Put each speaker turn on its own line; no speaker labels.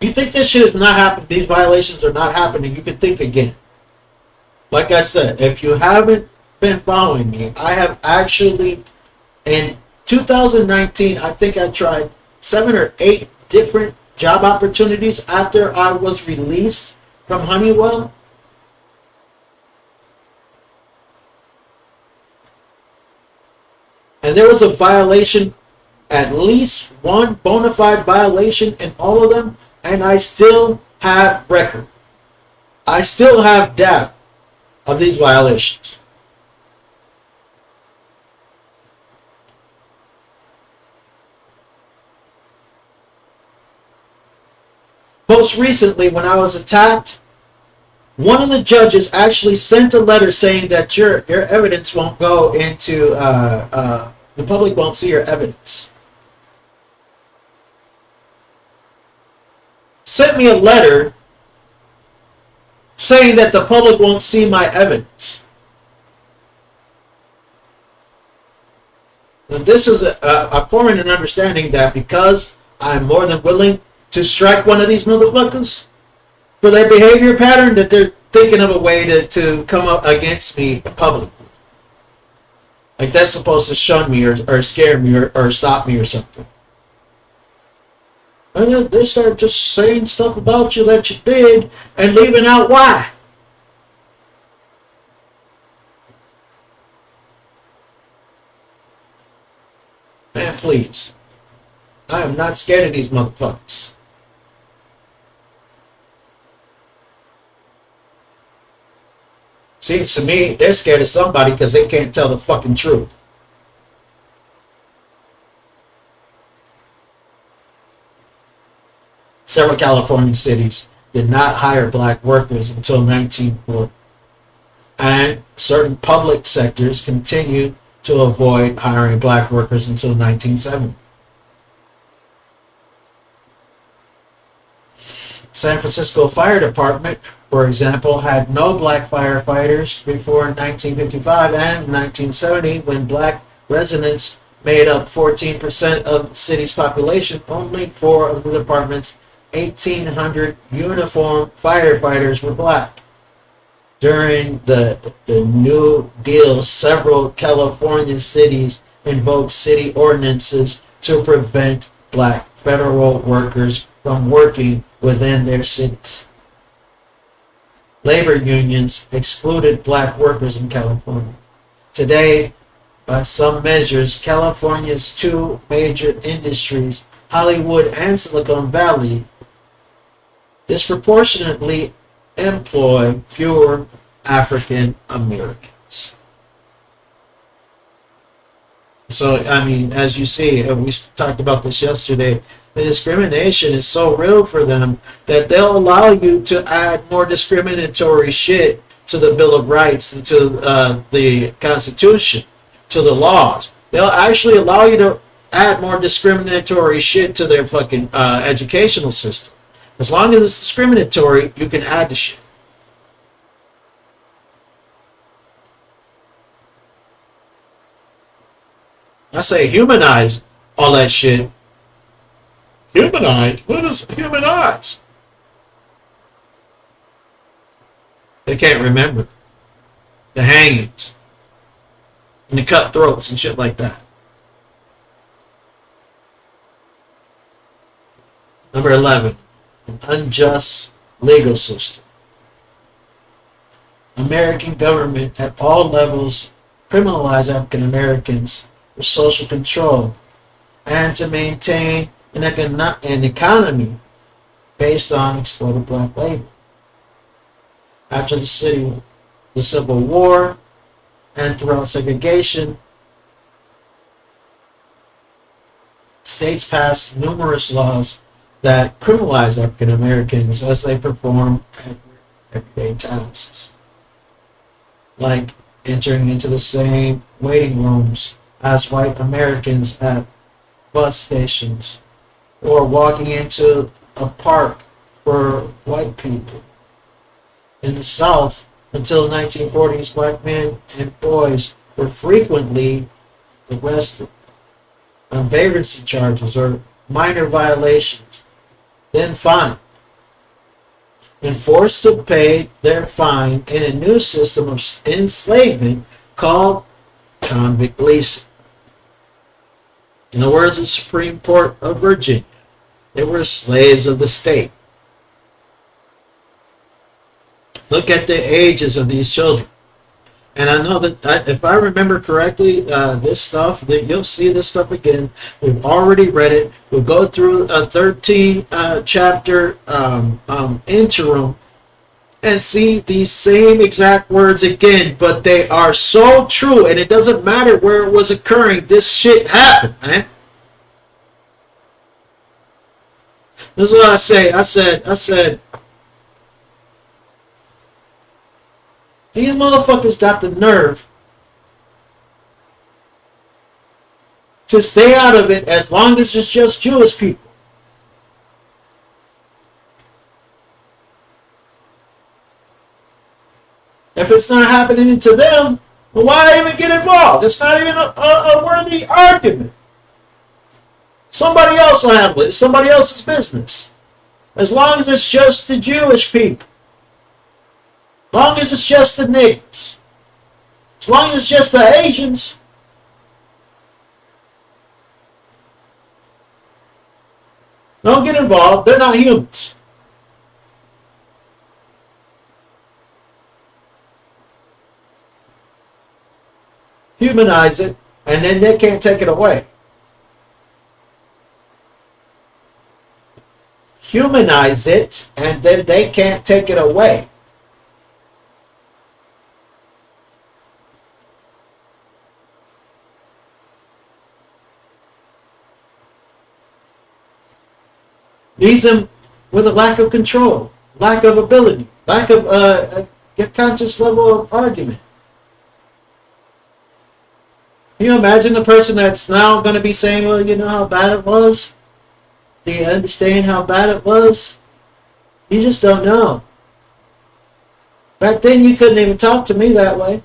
You think this shit is not happening, these violations are not happening, you can think again. Like I said, if you haven't been following me, I have actually, in 2019, I think I tried 7 or 8 different job opportunities after I was released from Honeywell. And there was a violation, at least one bona fide violation in all of them, and I still have record. I still have data of these violations. Most recently, when I was attacked, one of the judges actually sent a letter saying that your evidence won't go into, the public won't see your evidence. Sent me a letter saying that the public won't see my evidence. And this is a forming an understanding that because I'm more than willing to strike one of these motherfuckers for their behavior pattern, that they're thinking of a way to come up against me publicly. Like that's supposed to shun me or scare me or stop me or something. And they start just saying stuff about you that you did and leaving out why. Man, please. I am not scared of these motherfuckers. Seems to me they're scared of somebody because they can't tell the fucking truth. Several California cities did not hire black workers until 1940, and certain public sectors continued to avoid hiring black workers until 1970. San Francisco Fire Department, for example, had no black firefighters before 1955 and 1970, when black residents made up 14% of the city's population. Only 4 of the department's 1,800 uniformed firefighters were black. During the New Deal, several California cities invoked city ordinances to prevent black federal workers from working within their cities. Labor unions excluded black workers in California. Today, by some measures, California's 2 major industries, Hollywood and Silicon Valley, disproportionately employ fewer African Americans. So, I mean, as you see, we talked about this yesterday, the discrimination is so real for them that they'll allow you to add more discriminatory shit to the Bill of Rights and to the Constitution, to the laws. They'll actually allow you to add more discriminatory shit to their fucking educational system. As long as it's discriminatory, you can add the shit. I say humanize all that shit. Humanize? What is humanize? They can't remember. The hangings. And the cutthroats and shit like that. Number 11. An unjust legal system. American government at all levels criminalize African Americans for social control and to maintain an economy based on exploited black labor. After the Civil War and throughout segregation, states passed numerous laws that criminalize African Americans as they perform everyday tasks, like entering into the same waiting rooms as white Americans at bus stations, or walking into a park for white people. In the South, until the 1940s, black men and boys were frequently arrested on vagrancy charges or minor violations, then fined. and forced to pay their fine in a new system of enslavement called convict leasing. In the words of the Supreme Court of Virginia, they were slaves of the state. Look at the ages of these children. And I know that if I remember correctly, this stuff, that you'll see this stuff again. We've already read it. We'll go through a 13 chapter interim and see these same exact words again, but they are so true, and it doesn't matter where it was occurring. This shit happened, man. This is what I say. I said, these motherfuckers got the nerve to stay out of it as long as it's just Jewish people. If it's not happening to them, well, why even get involved? It's not even a worthy argument. Somebody else will handle it. It's somebody else's business. As long as it's just the Jewish people. As long as it's just the niggers. As long as it's just the Asians. Don't get involved. They're not humans. Humanize it, and then they can't take it away. Humanize it, and then they can't take it away. Leaves them with a lack of control, lack of ability, lack of a conscious level of argument. Can you imagine the person that's now going to be saying, well, you know how bad it was? Do you understand how bad it was? You just don't know. Back then, you couldn't even talk to me that way.